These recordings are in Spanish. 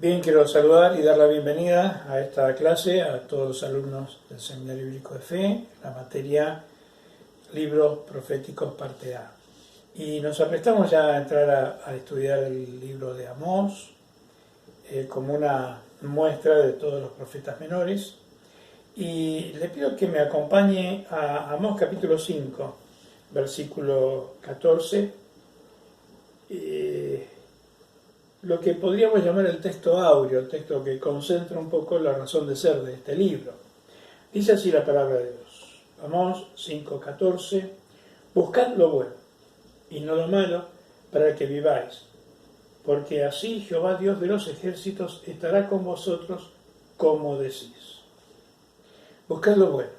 Bien, quiero saludar y dar la bienvenida a esta clase a todos los alumnos del Seminario Bíblico de Fe, la materia Libros Proféticos parte A. Y nos aprestamos ya a entrar a estudiar el libro de Amós como una muestra de todos los profetas menores. Y le pido que me acompañe a Amós capítulo 5, versículo 14. Lo que podríamos llamar el texto áureo, el texto que concentra un poco la razón de ser de este libro. Dice así la palabra de Dios. Amós 5:14, buscad lo bueno y no lo malo para que viváis, porque así Jehová Dios de los ejércitos estará con vosotros como decís. Buscad lo bueno.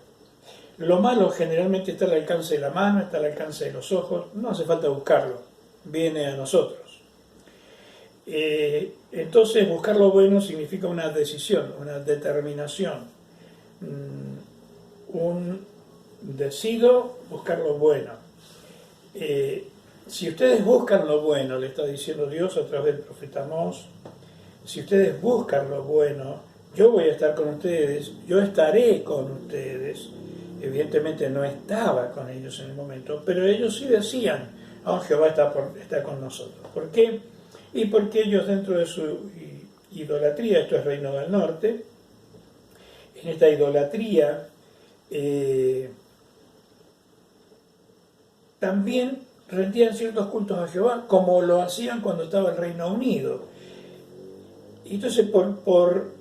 Lo malo generalmente está al alcance de la mano, está al alcance de los ojos, no hace falta buscarlo, viene a nosotros. Entonces buscar lo bueno significa una decisión, una determinación, decido buscar lo bueno. Si ustedes buscan lo bueno, le está diciendo Dios a través del profeta Amós, si ustedes buscan lo bueno, yo voy a estar con ustedes, yo estaré con ustedes. Evidentemente no estaba con ellos en el momento, pero ellos sí decían, Jehová está con nosotros. ¿Por qué? Y porque ellos, dentro de su idolatría, esto es Reino del Norte, en esta idolatría también rendían ciertos cultos a Jehová, como lo hacían cuando estaba el Reino Unido. Y entonces, por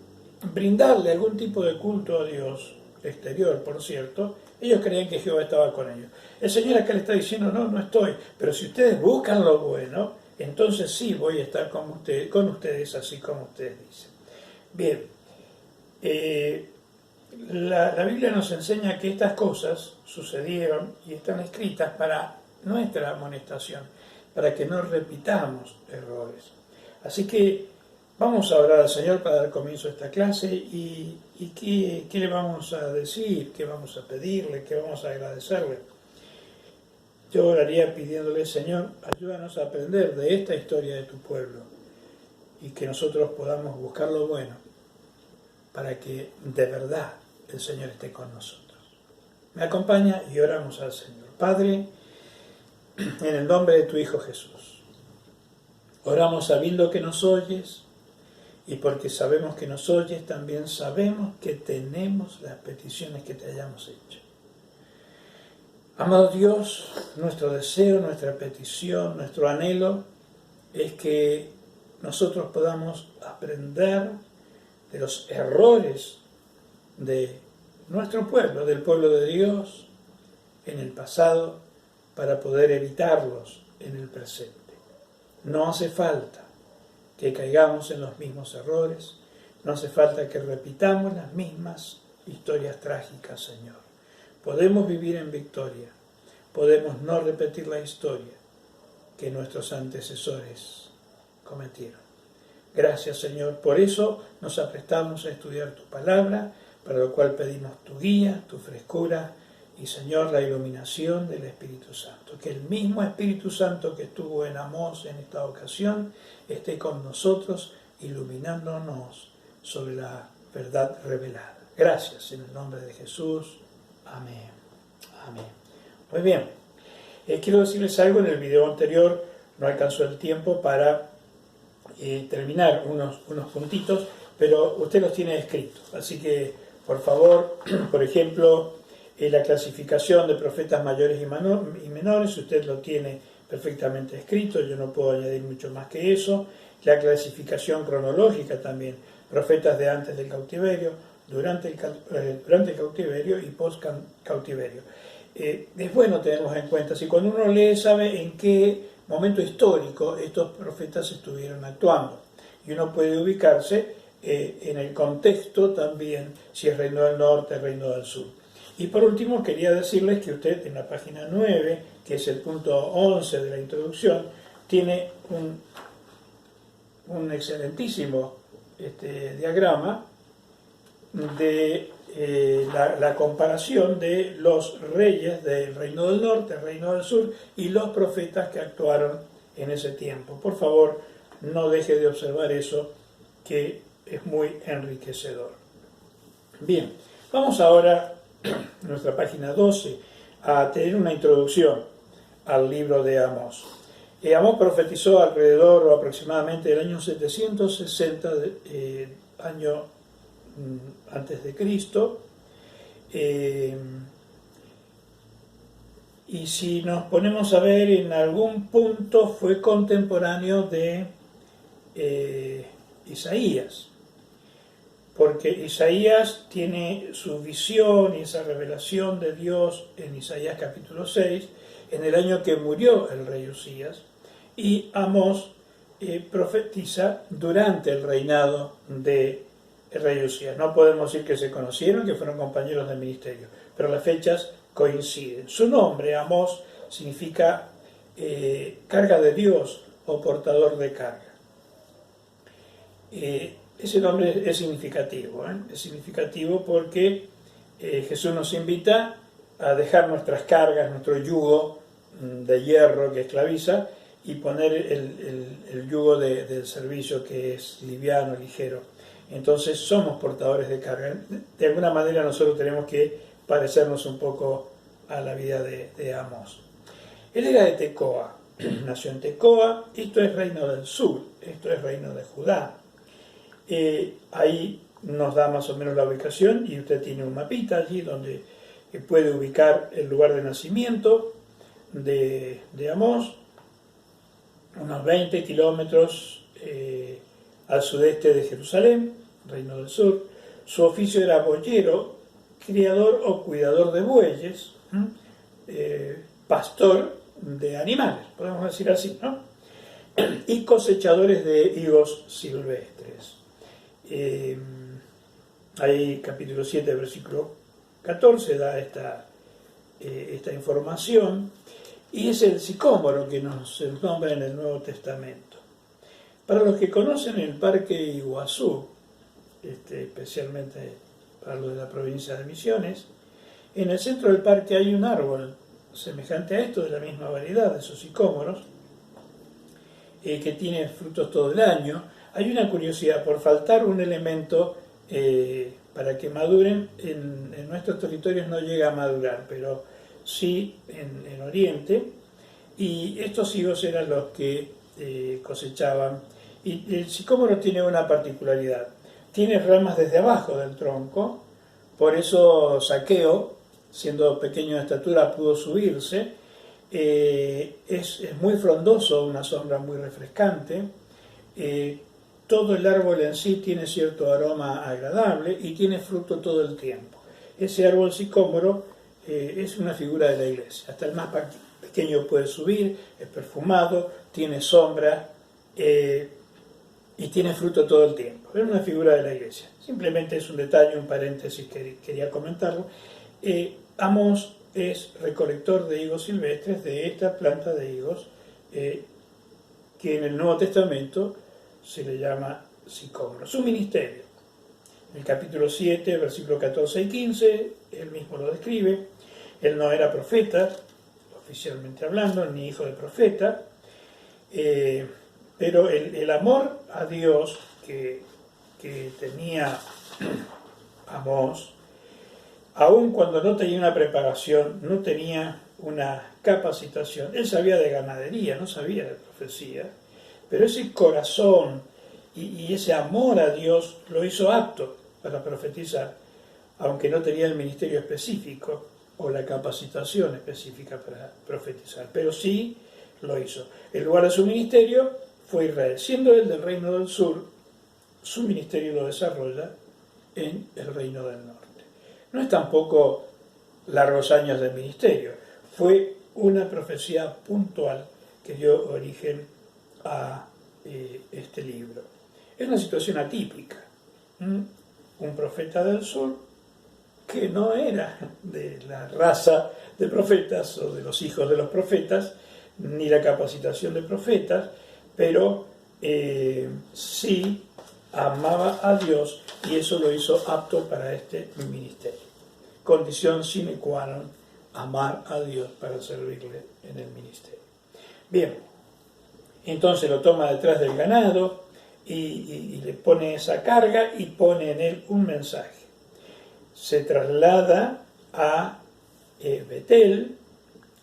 brindarle algún tipo de culto a Dios, exterior por cierto, ellos creían que Jehová estaba con ellos. El Señor acá le está diciendo, no estoy, pero si ustedes buscan lo bueno, entonces sí voy a estar con ustedes así como ustedes dicen. Bien, la Biblia nos enseña que estas cosas sucedieron y están escritas para nuestra amonestación, para que no repitamos errores. Así que vamos a orar al Señor para dar comienzo a esta clase y ¿qué le vamos a decir? ¿Qué vamos a pedirle? ¿Qué vamos a agradecerle? Yo oraría pidiéndole, Señor, ayúdanos a aprender de esta historia de tu pueblo y que nosotros podamos buscar lo bueno para que de verdad el Señor esté con nosotros. Me acompaña y oramos al Señor. Padre, en el nombre de tu Hijo Jesús, oramos sabiendo que nos oyes y porque sabemos que nos oyes, también sabemos que tenemos las peticiones que te hayamos hecho. Amado Dios, nuestro deseo, nuestra petición, nuestro anhelo es que nosotros podamos aprender de los errores de nuestro pueblo, del pueblo de Dios en el pasado, para poder evitarlos en el presente. No hace falta que caigamos en los mismos errores, no hace falta que repitamos las mismas historias trágicas, Señor. Podemos vivir en victoria, podemos no repetir la historia que nuestros antecesores cometieron. Gracias, Señor. Por eso nos aprestamos a estudiar tu palabra, para lo cual pedimos tu guía, tu frescura y, Señor, la iluminación del Espíritu Santo. Que el mismo Espíritu Santo que estuvo en Amós en esta ocasión esté con nosotros, iluminándonos sobre la verdad revelada. Gracias, en el nombre de Jesús. Amén. Amén. Muy bien. Quiero decirles algo. En el video anterior no alcanzó el tiempo para terminar unos puntitos, pero usted los tiene escritos. Así que, por favor, por ejemplo, la clasificación de profetas mayores y menores, usted lo tiene perfectamente escrito, yo no puedo añadir mucho más que eso. La clasificación cronológica también, profetas de antes del cautiverio, durante el cautiverio y post-cautiverio. Es bueno tenerlos en cuenta, si cuando uno lee sabe en qué momento histórico estos profetas estuvieron actuando, y uno puede ubicarse en el contexto también, si es Reino del Norte, Reino del Sur. Y por último quería decirles que usted en la página 9, que es el punto 11 de la introducción, tiene un excelentísimo diagrama de la comparación de los reyes del Reino del Norte, Reino del Sur y los profetas que actuaron en ese tiempo. Por favor, no deje de observar eso que es muy enriquecedor. Bien, vamos ahora, en nuestra página 12, a tener una introducción al libro de Amós. Amós profetizó alrededor o aproximadamente del año 760, año antes de Cristo. Y si nos ponemos a ver, en algún punto fue contemporáneo de Isaías, porque Isaías tiene su visión y esa revelación de Dios en Isaías capítulo 6, en el año que murió el rey Usías, y Amós profetiza durante el reinado de el rey Usías. No podemos decir que se conocieron, que fueron compañeros de ministerio, pero las fechas coinciden. Su nombre, Amós, significa carga de Dios o portador de carga. Ese nombre es significativo, es significativo porque Jesús nos invita a dejar nuestras cargas, nuestro yugo de hierro que esclaviza, y poner el yugo del servicio, que es liviano, ligero. Entonces somos portadores de carga. De alguna manera nosotros tenemos que parecernos un poco a la vida de Amós. Él era de Tecoa, nació en Tecoa. Esto es reino del sur, esto es reino de Judá. Ahí nos da más o menos la ubicación, y usted tiene un mapita allí donde puede ubicar el lugar de nacimiento de Amós, unos 20 kilómetros al sudeste de Jerusalén, reino del sur. Su oficio era boyero, criador o cuidador de bueyes, pastor de animales, podemos decir así, ¿no? Y cosechadores de higos silvestres. Ahí capítulo 7, versículo 14 da esta información, y es el sicómoro que nos nombra en el Nuevo Testamento. Para los que conocen el Parque Iguazú, especialmente para los de la provincia de Misiones, en el centro del parque hay un árbol semejante a esto, de la misma variedad de esos sicómoros, que tiene frutos todo el año. Hay una curiosidad: por faltar un elemento para que maduren, en nuestros territorios no llega a madurar, pero sí en Oriente, y estos higos eran los que cosechaban. Y el sicómoro tiene una particularidad: tiene ramas desde abajo del tronco, por eso Zaqueo, siendo pequeño de estatura, pudo subirse. Es muy frondoso, una sombra muy refrescante. Todo el árbol en sí tiene cierto aroma agradable y tiene fruto todo el tiempo. Ese árbol sicómoro es una figura de la iglesia. Hasta el más pequeño puede subir, es perfumado, tiene sombra y tiene fruto todo el tiempo. Es una figura de la iglesia. Simplemente es un detalle, un paréntesis que quería comentarlo. Amós es recolector de higos silvestres, de esta planta de higos, que en el Nuevo Testamento se le llama sicómoro. Su ministerio, en el capítulo 7, versículos 14 y 15, él mismo lo describe. Él no era profeta, oficialmente hablando, ni hijo de profeta, pero el amor a Dios que tenía Amós, aun cuando no tenía una preparación, no tenía una capacitación. Él sabía de ganadería, no sabía de profecía, pero ese corazón y ese amor a Dios lo hizo apto para profetizar, aunque no tenía el ministerio específico o la capacitación específica para profetizar, pero sí lo hizo. El lugar de su ministerio fue Israel. Siendo él del reino del sur, su ministerio lo desarrolla en el reino del norte. No es tampoco largos años de ministerio, fue una profecía puntual que dio origen a este libro. Es una situación atípica. Un profeta del sur que no era de la raza de profetas o de los hijos de los profetas, ni la capacitación de profetas, pero sí amaba a Dios, y eso lo hizo apto para este ministerio. Condición sine qua non, amar a Dios para servirle en el ministerio. Bien, entonces lo toma detrás del ganado, y le pone esa carga y pone en él un mensaje. Se traslada a Betel,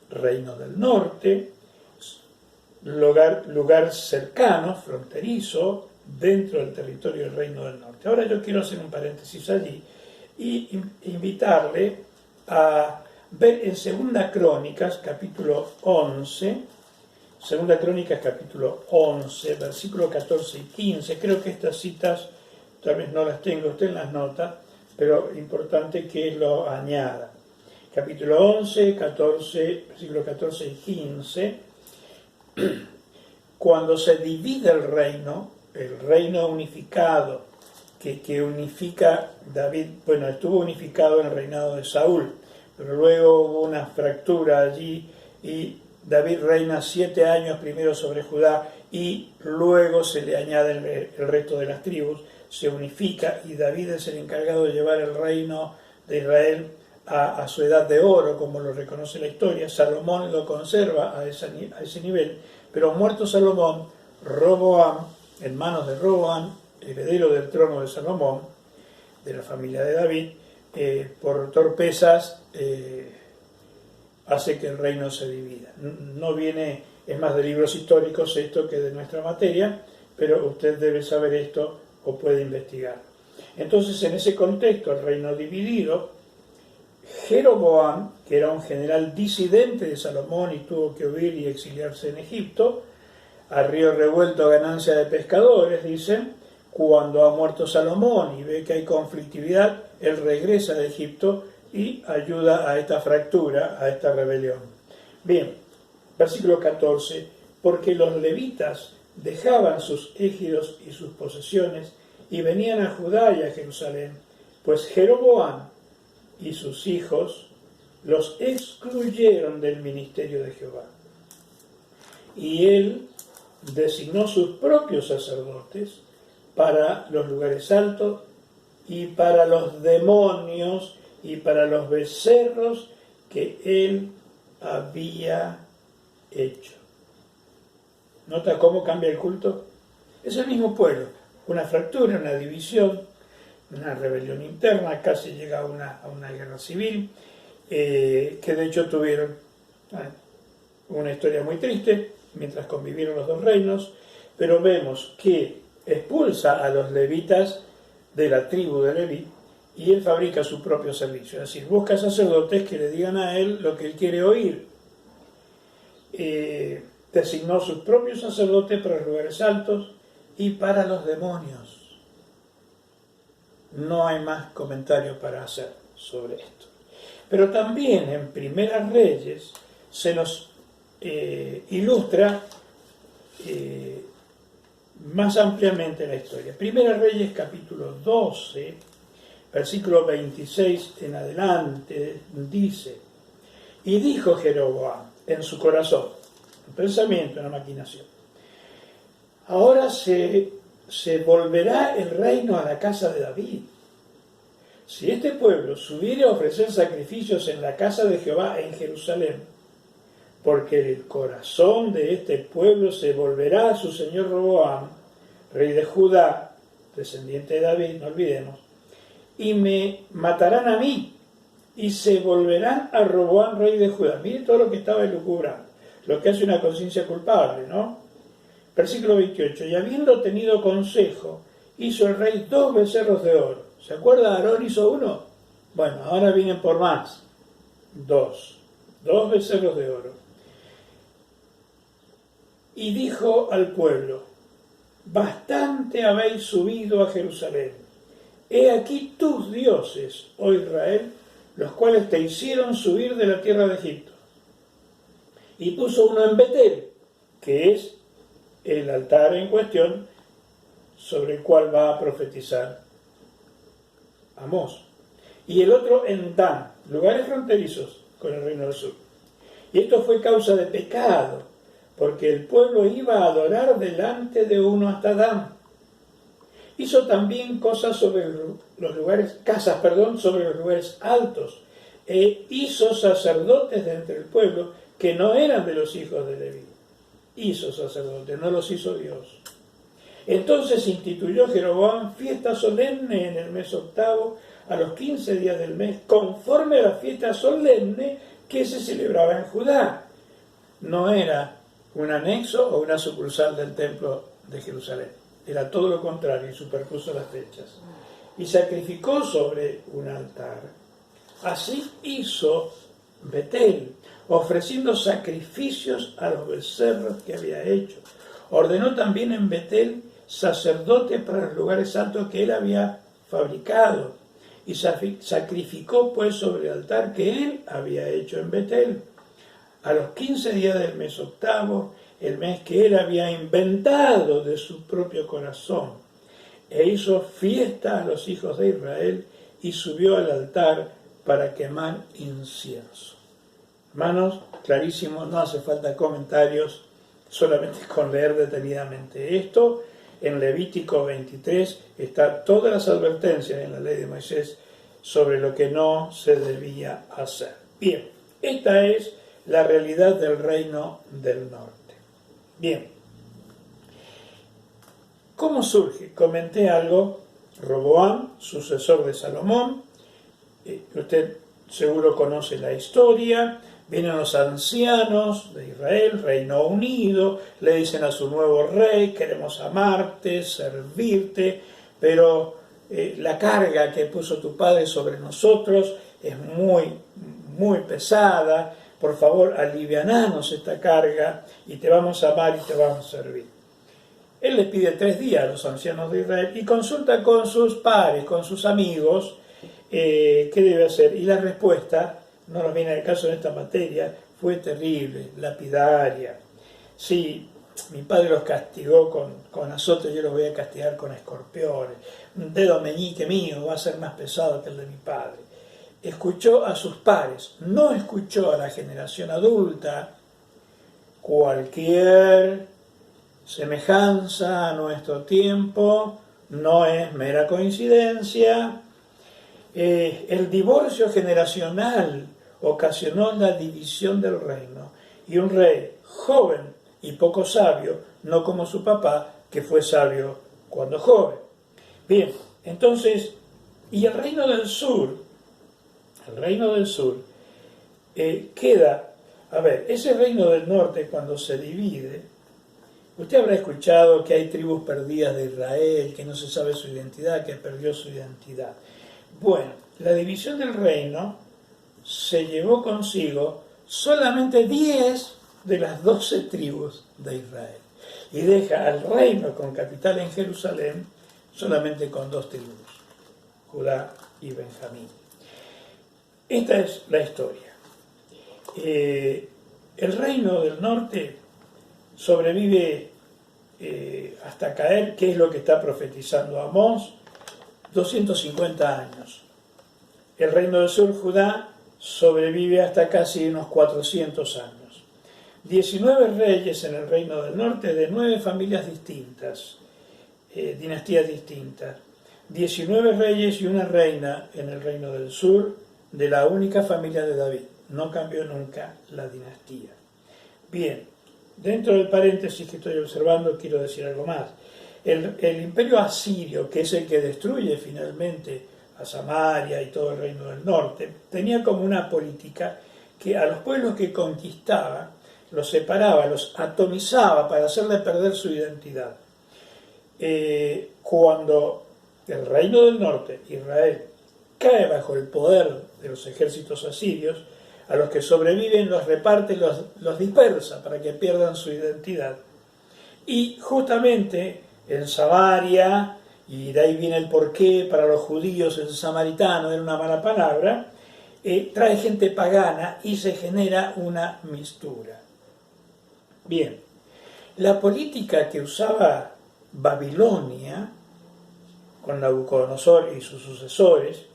reino del norte, lugar cercano, fronterizo, dentro del territorio del reino del norte. Ahora yo quiero hacer un paréntesis allí y invitarle a ver en Segunda Crónicas, capítulo 11, Segunda Crónicas, capítulo 11, versículo 14 y 15. Creo que estas citas tal vez no las tenga usted en las notas, pero importante que lo añada. Capítulo 11, 14, versículo 14 y 15. Cuando se divide el reino unificado, que unifica David, bueno, estuvo unificado en el reinado de Saúl, pero luego hubo una fractura allí y David reina 7 años primero sobre Judá y luego se le añade el resto de las tribus, se unifica y David es el encargado de llevar el reino de Israel a su edad de oro, como lo reconoce la historia. Salomón lo conserva a ese nivel, pero muerto Salomón, Roboam, en manos de Roboam, heredero del trono de Salomón, de la familia de David, por torpezas hace que el reino se divida. No viene, es más de libros históricos esto que de nuestra materia, pero usted debe saber esto o puede investigar. Entonces, en ese contexto, el reino dividido, Jeroboam, que era un general disidente de Salomón y tuvo que huir y exiliarse en Egipto, a río revuelto ganancia de pescadores, dicen, cuando ha muerto Salomón y ve que hay conflictividad, él regresa de Egipto y ayuda a esta fractura, a esta rebelión. Bien, versículo 14, porque los levitas dejaban sus ejidos y sus posesiones y venían a Judá y a Jerusalén, pues Jeroboam y sus hijos los excluyeron del ministerio de Jehová. Y él designó sus propios sacerdotes para los lugares altos y para los demonios y para los becerros que él había hecho. ¿Nota cómo cambia el culto? Es el mismo pueblo, una fractura, una división, una rebelión interna, casi llega a una guerra civil, que de hecho tuvieron una historia muy triste mientras convivieron los dos reinos, pero vemos que expulsa a los levitas de la tribu de Leví y él fabrica su propio servicio, es decir, busca sacerdotes que le digan a él lo que él quiere oír. Designó sus propios sacerdotes para los lugares altos y para los demonios. No hay más comentario para hacer sobre esto. Pero también en Primeras Reyes se nos ilustra más ampliamente la historia. Primeras Reyes capítulo 12, versículo 26 en adelante, dice: y dijo Jeroboam en su corazón, un pensamiento, una maquinación, ahora se volverá el reino a la casa de David. Si este pueblo subiere a ofrecer sacrificios en la casa de Jehová en Jerusalén, porque el corazón de este pueblo se volverá a su señor Roboam, rey de Judá, descendiente de David, no olvidemos, y me matarán a mí, y se volverán a Roboam, rey de Judá. Mire todo lo que estaba elucubrando, lo que hace una conciencia culpable, ¿no? Versículo 28, y habiendo tenido consejo, hizo el rey 2 becerros de oro. ¿Se acuerda? Aarón hizo 1. Bueno, ahora vienen por más. 2 becerros de oro. Y dijo al pueblo: bastante habéis subido a Jerusalén. He aquí tus dioses, oh Israel, los cuales te hicieron subir de la tierra de Egipto. Y puso uno en Betel, que es el altar en cuestión sobre el cual va a profetizar Amós, y el otro en Dan, lugares fronterizos con el reino del sur. Y esto fue causa de pecado, porque el pueblo iba a adorar delante de uno hasta Dan. Hizo también cosas sobre los lugares, sobre los lugares altos, e hizo sacerdotes de entre el pueblo que no eran de los hijos de Leví. Hizo sacerdotes, no los hizo Dios. Entonces instituyó Jeroboam fiesta solemne en el mes octavo, a los 15 días del mes, conforme a la fiesta solemne que se celebraba en Judá. No era un anexo o una sucursal del templo de Jerusalén. Era todo lo contrario y superpuso las fechas. Y sacrificó sobre un altar. Así hizo Betel, ofreciendo sacrificios a los becerros que había hecho. Ordenó también en Betel sacerdote para los lugares altos que él había fabricado, y sacrificó pues sobre el altar que él había hecho en Betel. A los 15 días del mes octavo, el mes que él había inventado de su propio corazón, e hizo fiesta a los hijos de Israel, y subió al altar para quemar incienso. Hermanos, clarísimo, no hace falta comentarios, solamente con leer detenidamente esto. En Levítico 23 están todas las advertencias en la ley de Moisés sobre lo que no se debía hacer. Bien, esta es la realidad del reino del norte. Bien, ¿cómo surge? Comenté algo. Roboam, sucesor de Salomón, usted seguro conoce la historia. Vienen los ancianos de Israel, Reino Unido, le dicen a su nuevo rey: queremos amarte, servirte, pero la carga que puso tu padre sobre nosotros es muy pesada. Por favor, aliviananos esta carga y te vamos a amar y te vamos a servir. Él les pide 3 días a los ancianos de Israel y consulta con sus pares, con sus amigos, qué debe hacer. Y la respuesta, no nos viene al caso en esta materia, fue terrible, lapidaria. Sí, mi padre los castigó con azotes, yo los voy a castigar con escorpiones. Un dedo meñique mío va a ser más pesado que el de mi padre. Escuchó a sus pares, no escuchó a la generación adulta. Cualquier semejanza a nuestro tiempo no es mera coincidencia. El divorcio generacional ocasionó la división del reino, y un rey joven y poco sabio, no como su papá, que fue sabio cuando joven. Bien, entonces, y el reino del sur queda, a ver, ese reino del norte cuando se divide, usted habrá escuchado que hay tribus perdidas de Israel, que no se sabe su identidad, que perdió su identidad. Bueno, la división del reino se llevó consigo solamente 10 de las 12 tribus de Israel, y deja al reino con capital en Jerusalén solamente con 2 tribus, Judá y Benjamín. Esta es la historia. El reino del norte sobrevive hasta caer, que es lo que está profetizando Amós, 250 años. El reino del sur, Judá, sobrevive hasta casi unos 400 años. 19 reyes en el reino del norte de 9 familias distintas, dinastías distintas. 19 reyes y una reina en el reino del sur de la única familia de David. No cambió nunca la dinastía. Bien, dentro del paréntesis que estoy observando quiero decir algo más. El imperio asirio, que es el que destruye finalmente a Samaria y todo el reino del norte, tenía como una política que a los pueblos que conquistaba los separaba, los atomizaba para hacerle perder su identidad. Cuando el reino del norte, Israel, cae bajo el poder de los ejércitos asirios, a los que sobreviven los reparte, los dispersa para que pierdan su identidad. Y justamente en Samaria, y de ahí viene el porqué para los judíos el samaritano era una mala palabra, trae gente pagana y se genera una mistura. Bien, la política que usaba Babilonia con Nabucodonosor y sus sucesores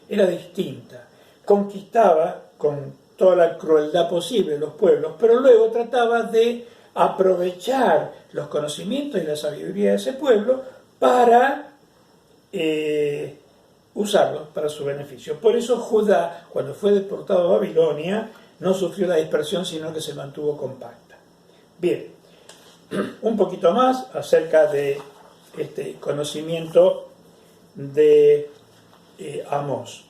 era distinta. Conquistaba con toda la crueldad posible los pueblos, pero luego trataba de aprovechar los conocimientos y la sabiduría de ese pueblo para usarlos para su beneficio. Por eso Judá, cuando fue deportado a Babilonia, no sufrió la dispersión, sino que se mantuvo compacta. Bien, un poquito más acerca de conocimiento de Amós.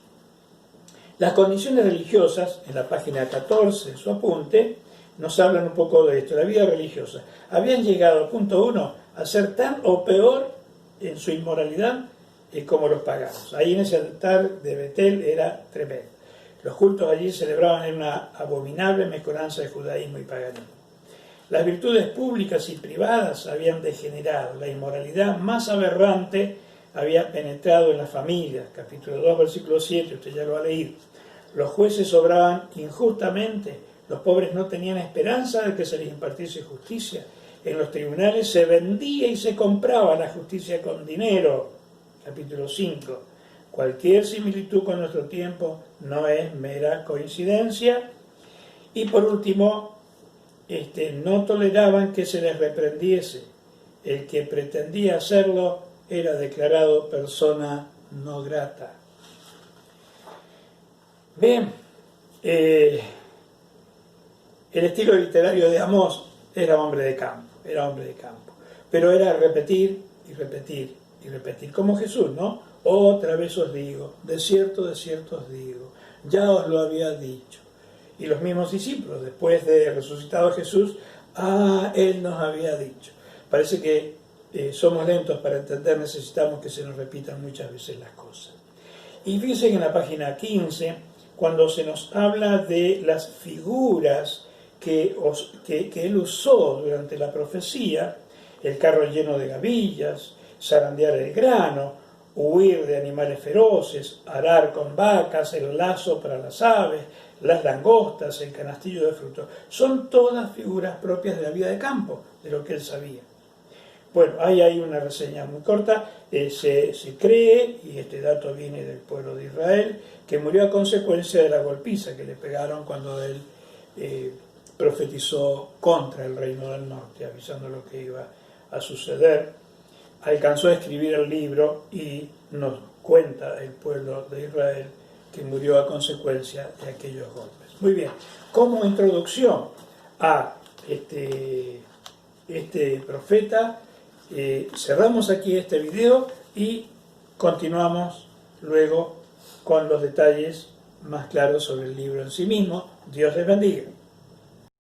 Las condiciones religiosas, en la página 14, en su apunte, nos hablan un poco de esto. La vida religiosa. Habían llegado, punto 1, a ser tan o peor en su inmoralidad como los paganos. Ahí en ese altar de Betel era tremendo. Los cultos allí celebraban en una abominable mezcolanza de judaísmo y paganismo. Las virtudes públicas y privadas habían degenerado. La inmoralidad más aberrante había penetrado en las familias. Capítulo 2, versículo 7, usted ya lo ha leído. Los jueces obraban injustamente. Los pobres no tenían esperanza de que se les impartiese justicia. En los tribunales se vendía y se compraba la justicia con dinero. Capítulo 5. Cualquier similitud con nuestro tiempo no es mera coincidencia. Y por último, no toleraban que se les reprendiese. El que pretendía hacerlo era declarado persona no grata. Bien, el estilo literario de Amós era hombre de campo, pero era repetir y repetir y repetir, como Jesús, ¿no? Otra vez os digo, de cierto os digo, ya os lo había dicho. Y los mismos discípulos, después de resucitado Jesús, Él nos había dicho. Parece que somos lentos para entender, necesitamos que se nos repitan muchas veces las cosas. Y fíjense que en la página 15, cuando se nos habla de las figuras que Él usó durante la profecía, el carro lleno de gavillas, zarandear el grano, huir de animales feroces, arar con vacas, el lazo para las aves, las langostas, el canastillo de frutos, son todas figuras propias de la vida de campo, de lo que Él sabía. Bueno, ahí hay una reseña muy corta. Se cree, y este dato viene del pueblo de Israel, que murió a consecuencia de la golpiza que le pegaron cuando Él profetizó contra el reino del norte, avisando lo que iba a suceder. Alcanzó a escribir el libro y nos cuenta el pueblo de Israel que murió a consecuencia de aquellos golpes. Muy bien, como introducción a este profeta, cerramos aquí este video y continuamos luego con los detalles más claros sobre el libro en sí mismo. Dios les bendiga.